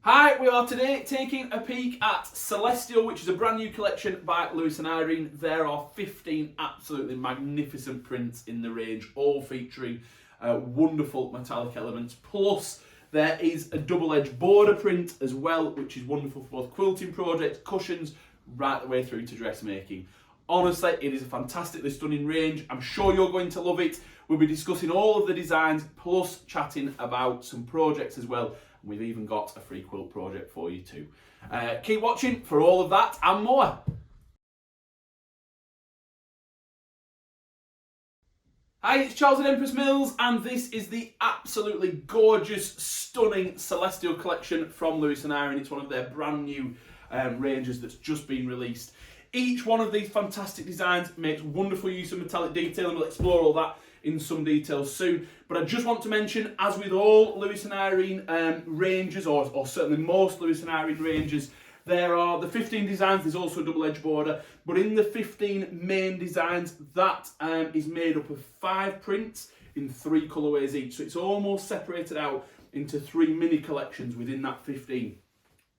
Hi, we are today taking a peek at Celestial, which is a brand new collection by Lewis Irene. There are 15 absolutely magnificent prints in the range, all featuring wonderful metallic elements. Plus, there is a double-edged border print as well, which is wonderful for both quilting projects, cushions, right the way through to dressmaking. Honestly, it is a fantastically stunning range. I'm sure you're going to love it. We'll be discussing all of the designs, plus chatting about some projects as well. We've even got a free quilt project for you too. Keep watching for all of that and more. Hi, it's Charles at Empress Mills, and this is the absolutely gorgeous, stunning Celestial collection from Lewis Irene. It's one of their brand new ranges that's just been released. Each one of these fantastic designs makes wonderful use of metallic detail, and we'll explore all that in some detail soon. But I just want to mention, as with all Lewis Irene ranges, or certainly most Lewis Irene ranges, there are the 15 designs. There's also a double-edged border, but in the 15 main designs, that is made up of 5 prints in 3 colourways each. So it's almost separated out into 3 mini collections within that 15.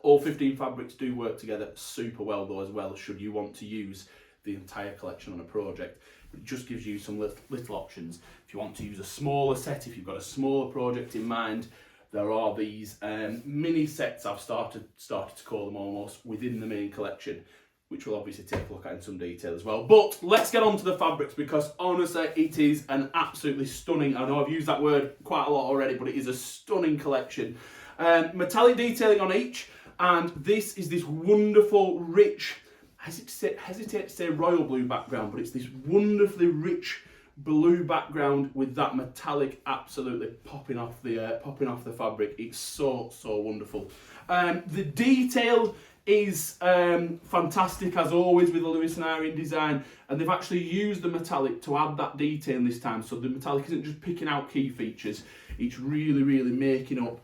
All 15 fabrics do work together super well though as well, should you want to use the entire collection on a project. It just gives you some little options. If you want to use a smaller set, if you've got a smaller project in mind, there are these mini sets, I've started to call them almost, within the main collection, which we'll obviously take a look at in some detail as well. But let's get on to the fabrics, because honestly it is an absolutely stunning, I know I've used that word quite a lot already, but it is a stunning collection. Metallic detailing on each, and this is this wonderful, rich, I hesitate to say royal blue background, but it's this wonderfully rich blue background with that metallic absolutely popping off the fabric. It's so wonderful. The detail is fantastic as always with the Lewis Irene design, and they've actually used the metallic to add that detail this time. So the metallic isn't just picking out key features; it's really making up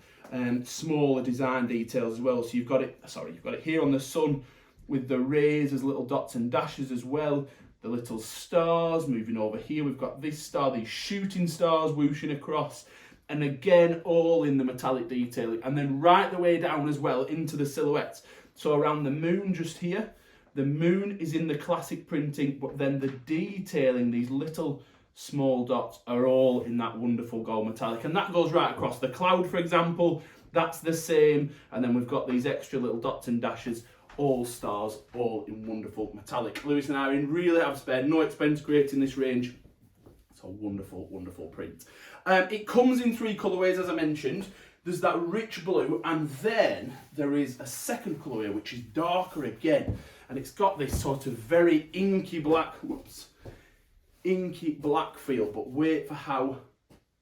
smaller design details as well. So you've got it here on the sun with the rays as little dots and dashes as well. The little stars moving over here. We've got this star, these shooting stars whooshing across, and again all in the metallic detailing, and then right the way down as well into the silhouettes. So around the moon just here, the moon is in the classic printing, but then the detailing, these little small dots, are all in that wonderful gold metallic, and that goes right across the cloud, for example. That's the same, and then we've got these extra little dots and dashes, all stars, all in wonderful metallic. Lewis and Irene really have spared no expense creating this range. It's a wonderful print. It comes in 3 colourways, as I mentioned. There's that rich blue, and then there is a second colourway which is darker again, and it's got this sort of very inky black feel. But wait for how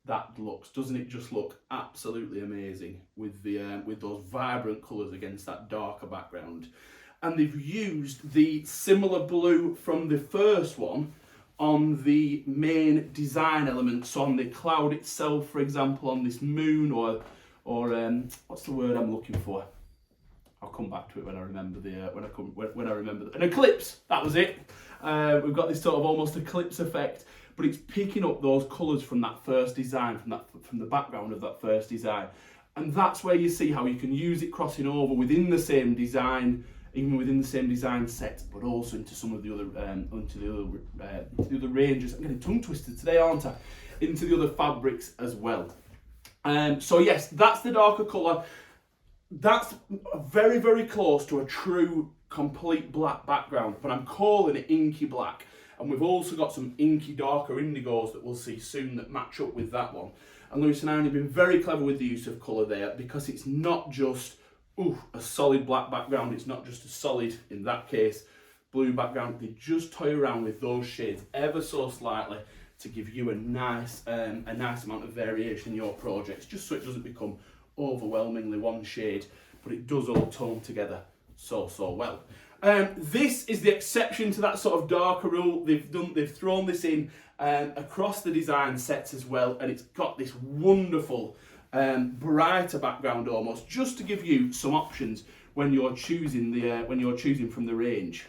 that looks. Doesn't it just look absolutely amazing with those vibrant colours against that darker background? And they've used the similar blue from the first one on the main design elements. So on the cloud itself, for example, on this moon, or what's the word I'm looking for? I'll come back to it when I remember an eclipse. That was it. We've got this sort of almost eclipse effect, but it's picking up those colours from that first design, from the background of that first design, and that's where you see how you can use it crossing over within the same design, even within the same design set, but also into some of the other ranges. I'm getting tongue twisted today, aren't I? Into the other fabrics as well. So yes, that's the darker colour. That's very close to a true complete black background, but I'm calling it inky black. And we've also got some inky darker indigos that we'll see soon that match up with that one. And Lewis and Irene have been very clever with the use of colour there, because it's not just a solid black background, it's not just a solid, in that case, blue background. They just toy around with those shades ever so slightly to give you a nice amount of variation in your projects, just so it doesn't become overwhelmingly one shade, but it does all tone together so well. This is the exception to that sort of darker rule. They've thrown this in across the design sets as well, and it's got this wonderful brighter background almost, just to give you some options when you're choosing from the range.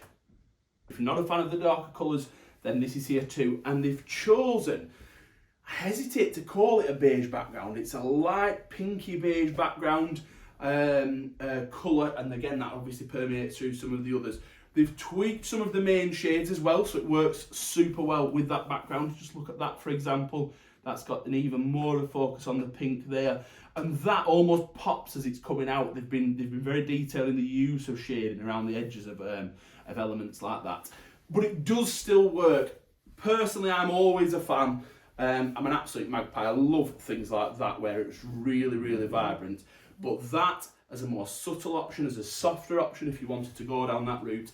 If you're not a fan of the darker colours, then this is here too, and they've chosen, I hesitate to call it a beige background, it's a light pinky beige background, colour, and again that obviously permeates through some of the others. They've tweaked some of the main shades as well, so it works super well with that background. Just look at that, for example. That's got an even more of a focus on the pink there, and that almost pops as it's coming out. They've been very detailed in the use of shading around the edges of elements like that. But it does still work. Personally, I'm always a fan. I'm an absolute magpie. I love things like that where it's really, really vibrant. But that, as a more subtle option, as a softer option, if you wanted to go down that route,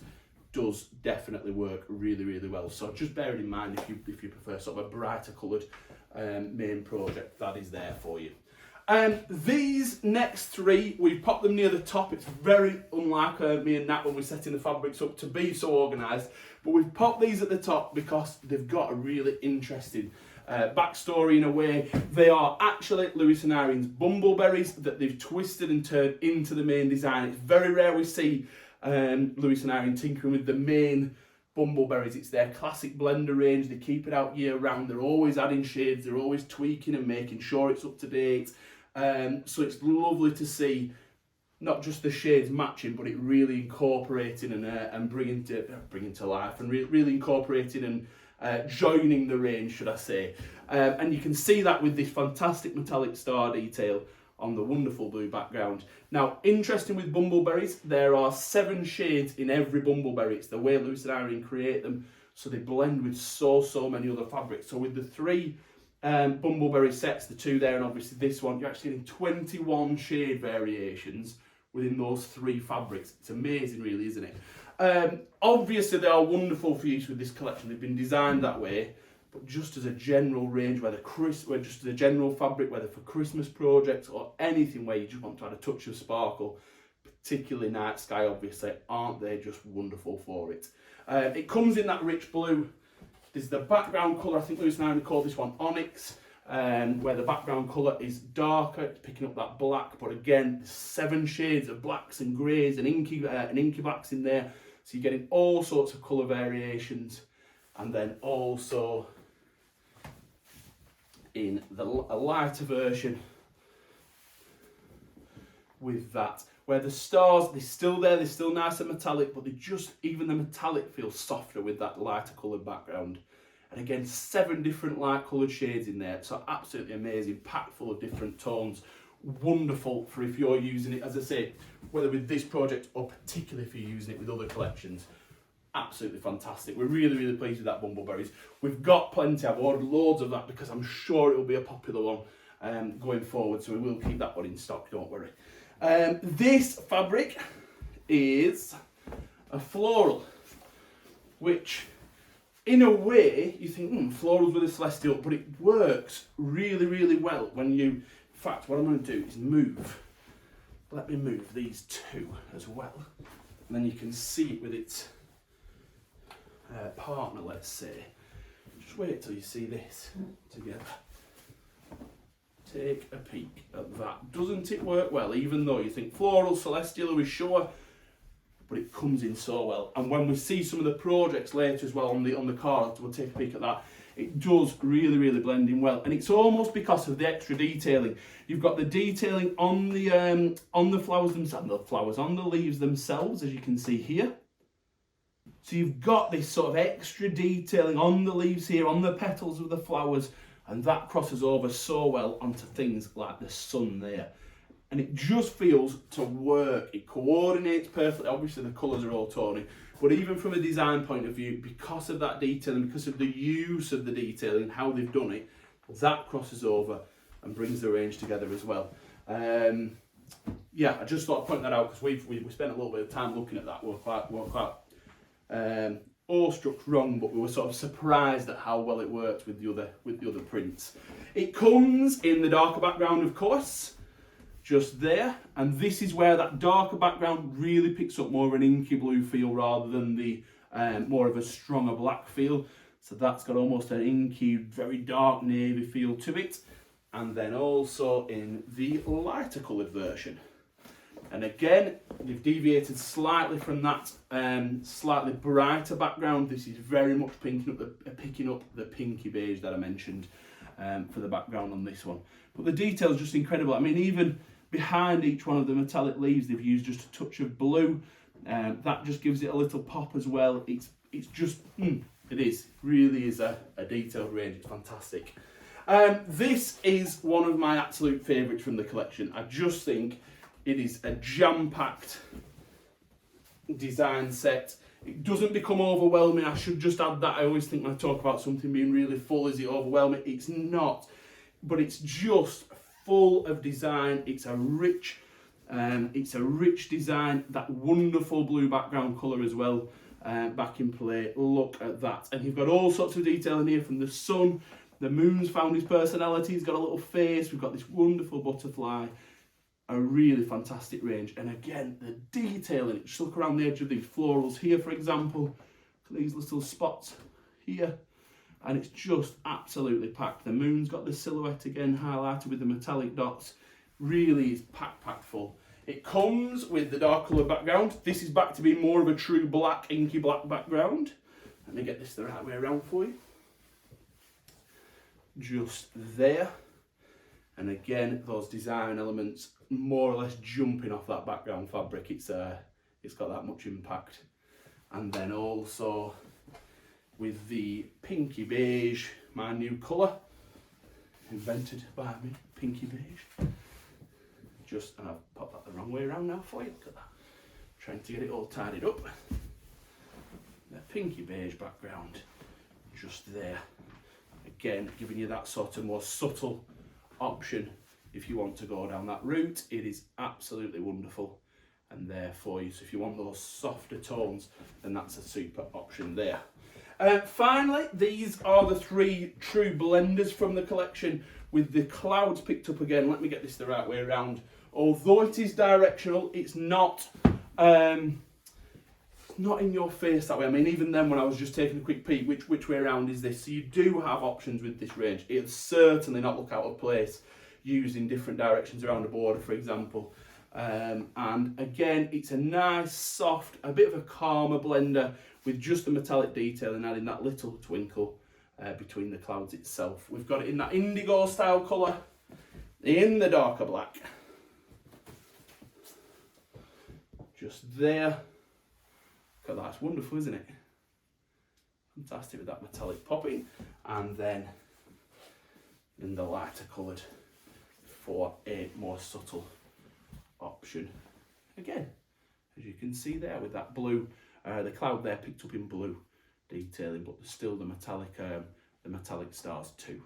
does definitely work really, really well. So just bear it in mind if you prefer sort of a brighter coloured main project, that is there for you. These next three, we've popped them near the top. It's very unlike me and Nat when we're setting the fabrics up to be so organised, but we've popped these at the top because they've got a really interesting backstory in a way. They are actually Lewis Irene's bumbleberries that they've twisted and turned into the main design. It's very rare we see Lewis Irene tinkering with the main bumbleberries. It's their classic blender range. They keep it out year round. They're always adding shades. They're always tweaking and making sure it's up to date. So it's lovely to see not just the shades matching, but it really incorporating and bringing to life, and really incorporating and joining the range, should I say. And you can see that with this fantastic metallic star detail on the wonderful blue background. Now, interesting with bumbleberries, there are 7 shades in every bumbleberry. It's the way Lewis Irene create them, so they blend with so many other fabrics. So with the 3 bumbleberry sets, the 2 there and obviously this one, you're actually getting 21 shade variations within those 3 fabrics. It's amazing, really, isn't it? Obviously, they are wonderful for use with this collection. They've been designed that way, but just as a just as a general fabric, whether for Christmas projects or anything where you just want to add a touch of sparkle, particularly night sky, obviously, aren't they just wonderful for it? It comes in that rich blue. There's the background colour, I think Lewis Irene called this one Onyx, where the background colour is darker, it's picking up that black, but again, there's 7 shades of blacks and greys and inky blacks in there, so you're getting all sorts of colour variations. And then also in a lighter version with that, where the stars, they're still there, they're still nice and metallic, but even the metallic feels softer with that lighter coloured background. And again, 7 different light coloured shades in there, so absolutely amazing, packed full of different tones. Wonderful for if you're using it, as I say, whether with this project or particularly if you're using it with other collections. Absolutely fantastic. We're really, really pleased with that bumbleberries. We've got plenty. I've ordered loads of that because I'm sure it will be a popular one going forward, so we will keep that one in stock, don't worry. This fabric is a floral, which in a way you think florals with a celestial, but it works really, really well when you, in fact, what I'm going to do is let me move these 2 as well, and then you can see it with its partner, let's say. Just wait till you see this together. Take a peek at that. Doesn't it work well, even though you think floral, celestial, are we sure? But it comes in so well. And when we see some of the projects later as well on the card, we'll take a peek at that. It does really, really blend in well. And it's almost because of the extra detailing. You've got the detailing on the flowers themselves, on the leaves themselves, as you can see here. So you've got this sort of extra detailing on the leaves here, on the petals of the flowers, and that crosses over so well onto things like the sun there. And it just feels to work. It coordinates perfectly. Obviously the colours are all tony, but even from a design point of view, because of that detailing, because of the use of the detailing, how they've done it, that crosses over and brings the range together as well. Yeah, I just thought I'd point that out because we spent a little bit of time looking at that. We were quite awestruck wrong, but we were sort of surprised at how well it worked with the other prints. It comes in the darker background, of course, just there, and this is where that darker background really picks up more of an inky blue feel rather than the more of a stronger black feel. So that's got almost an inky, very dark navy feel to it. And then also in the lighter coloured version. And again, they've deviated slightly from that slightly brighter background. This is very much picking up the pinky beige that I mentioned for the background on this one. But the detail is just incredible. I mean, even Behind each one of the metallic leaves, they've used just a touch of blue. That just gives it a little pop as well. It's just, it really is a detailed range. It's fantastic. This is one of my absolute favourites from the collection. I just think it is a jam-packed design set. It doesn't become overwhelming. I should just add that. I always think when I talk about something being really full, is it overwhelming? It's not, but it's just full of design. It's a rich design. That wonderful blue background colour as well, back in play. Look at that. And you've got all sorts of detail in here, from the sun. The moon's found his personality. He's got a little face. We've got this wonderful butterfly. A really fantastic range. And again, the detail in it. Just look around the edge of these florals here, for example. Look at these little spots here. And it's just absolutely packed. The moon's got the silhouette again highlighted with the metallic dots. Really is packed full. It comes with the dark colour background. This is back to be more of a true black, inky black background. Let me get this the right way around for you. Just there. And again, those design elements more or less jumping off that background fabric. It's got that much impact. And then also with the pinky beige, my new colour, invented by me, pinky beige. And I've popped that the wrong way around now for you. Look at that. Trying to get it all tidied up. The pinky beige background, just there. Again, giving you that sort of more subtle option if you want to go down that route. It is absolutely wonderful and there for you. So if you want those softer tones, then that's a super option there. Finally, these are the 3 true blenders from the collection, with the clouds picked up again. Let me get this the right way around. Although it is directional, it's not in your face that way. I mean, even then when I was just taking a quick peek, which way around is this? So you do have options with this range. It'll certainly not look out of place using different directions around a border, for example. And again, it's a nice, soft, a bit of a calmer blender with just the metallic detail and adding that little twinkle between the clouds itself. We've got it in that indigo style colour, in the darker black. Just there. Look at that, it's wonderful, isn't it? Fantastic with that metallic popping. And then in the lighter coloured for a more subtle option. Again, as you can see there with that blue, the cloud there picked up in blue detailing, but there's still the metallic stars too.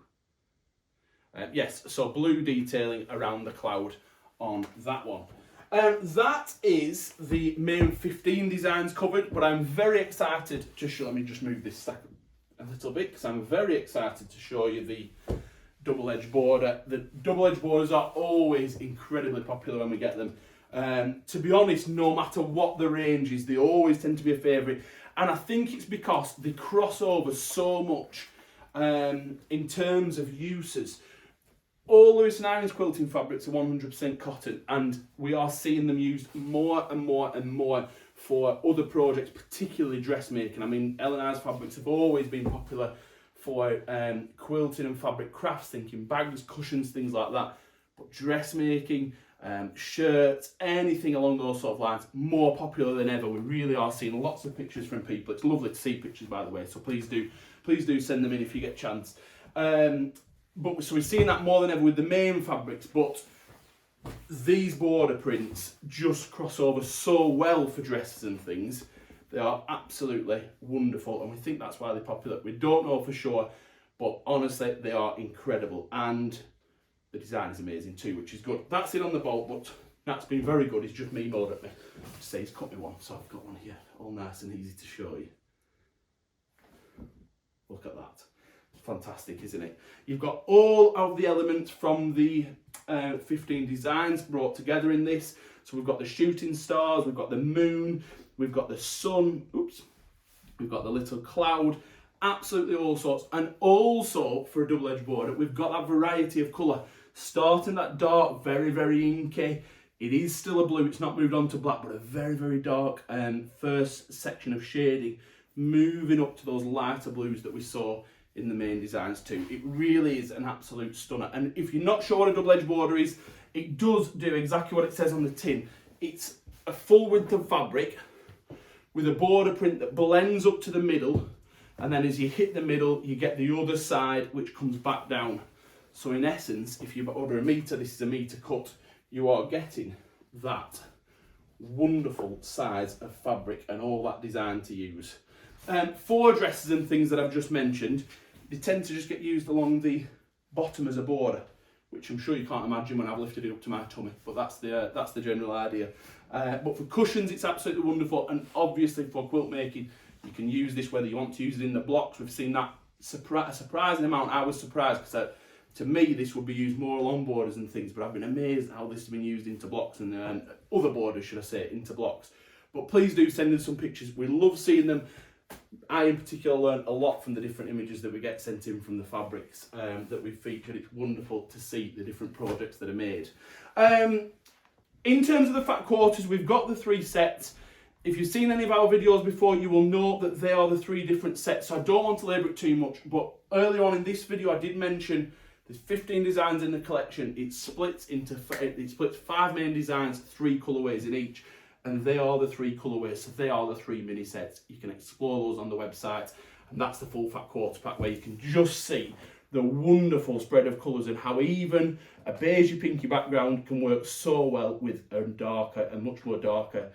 Yes, so blue detailing around the cloud on that one. That is the main 15 designs covered, but I'm very excited to show, let me just move this stack a little bit, because I'm very excited to show you the double-edged border. The double-edged borders are always incredibly popular when we get them. To be honest, no matter what the range is, they always tend to be a favourite. And I think it's because they cross over so much in terms of uses. All Lewis Irene's quilting fabrics are 100% cotton, and we are seeing them used more and more and more for other projects, particularly dressmaking. I mean, L&I's fabrics have always been popular for quilting and fabric crafts, thinking bags, cushions, things like that. But dressmaking, shirts, anything along those sort of lines, more popular than ever. We really are seeing lots of pictures from people. It's lovely to see pictures, by the way, so please do send them in if you get a chance. So we're seeing that more than ever with the main fabrics, but these border prints just cross over so well for dresses and things. They are absolutely wonderful, and we think that's why they're popular. We don't know for sure, but honestly, they are incredible, and the design is amazing too, which is good. That's it on the bolt, but that's been very good. It's just me mowed at me. Just say he's cut me one, so I've got one here, all nice and easy to show you. Look at that. Fantastic, isn't it? You've got all of the elements from the 15 designs brought together in this. So we've got the shooting stars, we've got the moon, we've got the sun, we've got the little cloud, absolutely all sorts. And also for a double-edged border, we've got that variety of colour. Starting that dark, very, very inky. It is still a blue, it's not moved on to black, but a very, very dark first section of shading, moving up to those lighter blues that we saw in the main designs too. It really is an absolute stunner. And if you're not sure what a double-edged border is, it does do exactly what it says on the tin. It's a full width of fabric with a border print that blends up to the middle, and then as you hit the middle, you get the other side which comes back down. So in essence, if you order a metre, this is a metre cut, you are getting that wonderful size of fabric and all that design to use. For dresses and things that I've just mentioned, they tend to just get used along the bottom as a border, which I'm sure you can't imagine when I've lifted it up to my tummy, but that's the general idea. But for cushions, it's absolutely wonderful, and obviously for quilt making, you can use this whether you want to use it in the blocks. We've seen that a surprising amount. I was surprised because to me this would be used more along borders and things, but I've been amazed how this has been used into blocks and other borders, should I say, into blocks. But please do send in some pictures. We love seeing them. I in particular learned a lot from the different images that we get sent in from the fabrics that we've featured. It's wonderful to see the different projects that are made. In terms of the fat quarters, we've got the 3 sets. If you've seen any of our videos before, you will know that they are the 3 different sets, so I don't want to labour it too much, but earlier on in this video I did mention there's 15 designs in the collection. It splits 5 main designs, 3 colourways in each, and they are the 3 colourways, so they are the 3 mini sets. You can explore those on the website, and that's the full fat quarter pack where you can just see the wonderful spread of colours and how even a beigey pinky background can work so well with a much more darker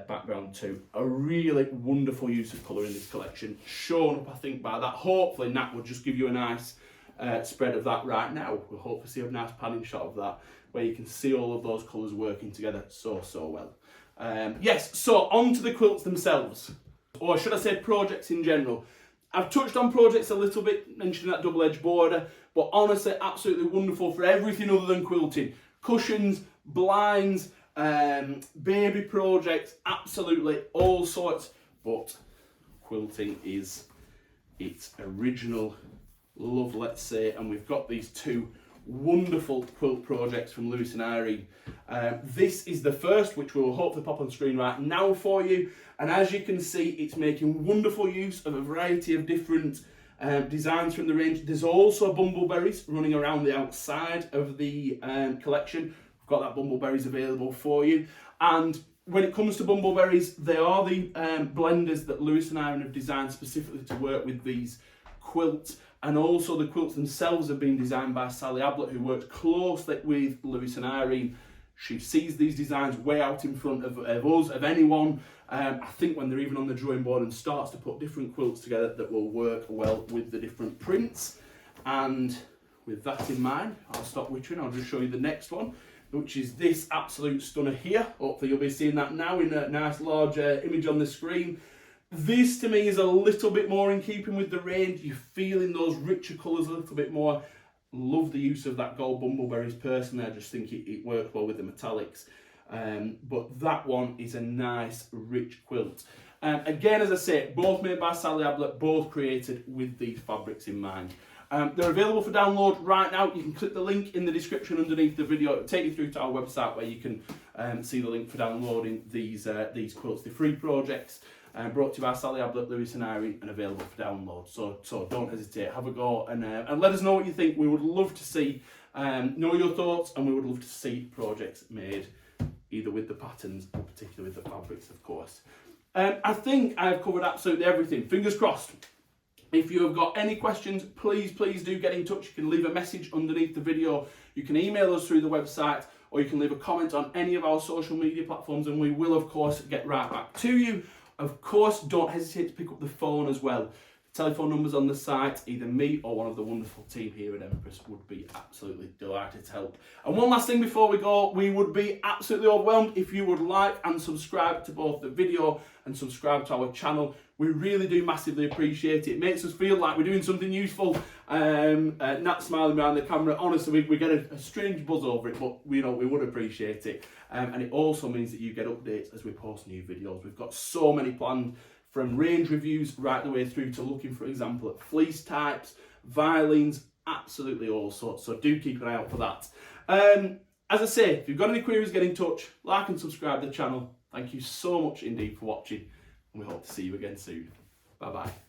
background too. A really wonderful use of colour in this collection, shown up I think by that. Hopefully Nat will just give you a nice spread of that right now. We'll hopefully see a nice panning shot of that where you can see all of those colours working together so well. Yes, so on to the quilts themselves, or should I say projects in general. I've touched on projects a little bit, mentioning that double-edged border, but honestly absolutely wonderful for everything other than quilting. Cushions, blinds, baby projects, absolutely all sorts, but quilting is its original love, let's say, and we've got these 2 wonderful quilt projects from Lewis and Irene. This is the first, which we'll hopefully pop on screen right now for you, and as you can see, it's making wonderful use of a variety of different designs from the range. There's also bumbleberries running around the outside of the collection. We've got that bumbleberries available for you, and when it comes to bumbleberries, they are the blenders that Lewis and Irene have designed specifically to work with these quilts. And also the quilts themselves have been designed by Sally Ablett, who works closely with Lewis and Irene. She sees these designs way out in front of us, of anyone. I think when they're even on the drawing board, and starts to put different quilts together that will work well with the different prints. And with that in mind, I'll stop wittering. I'll just show you the next one, which is this absolute stunner here. Hopefully you'll be seeing that now in a nice large image on the screen. This to me is a little bit more in keeping with the range. You're feeling those richer colours a little bit more. Love the use of that gold bumbleberries personally. I just think it works well with the metallics. But that one is a nice rich quilt. Again, as I say, both made by Sally Ablett, both created with these fabrics in mind. They're available for download right now. You can click the link in the description underneath the video. It'll take you through to our website where you can see the link for downloading these quilts. They're free projects. Brought to you by Sally Ablett, Lewis and Irene, and available for download. So don't hesitate, have a go, and let us know what you think. We would love to see, know your thoughts, and we would love to see projects made, either with the patterns or particularly with the fabrics, of course. I think I've covered absolutely everything. Fingers crossed. If you have got any questions, please do get in touch. You can leave a message underneath the video. You can email us through the website, or you can leave a comment on any of our social media platforms, and we will, of course, get right back to you. Of course, don't hesitate to pick up the phone as well. The telephone numbers on the site, either me or one of the wonderful team here at Empress would be absolutely delighted to help. And one last thing before we go, we would be absolutely overwhelmed if you would like and subscribe to both the video and subscribe to our channel. We really do massively appreciate it. It makes us feel like we're doing something useful. Nat smiling behind the camera. Honestly, we get a strange buzz over it, but we would appreciate it. And it also means that you get updates as we post new videos. We've got so many planned, from range reviews right the way through to looking, for example, at fleece types, violins, absolutely all sorts. So do keep an eye out for that. As I say, if you've got any queries, get in touch. Like and subscribe to the channel. Thank you so much indeed for watching, and we hope to see you again soon. Bye bye.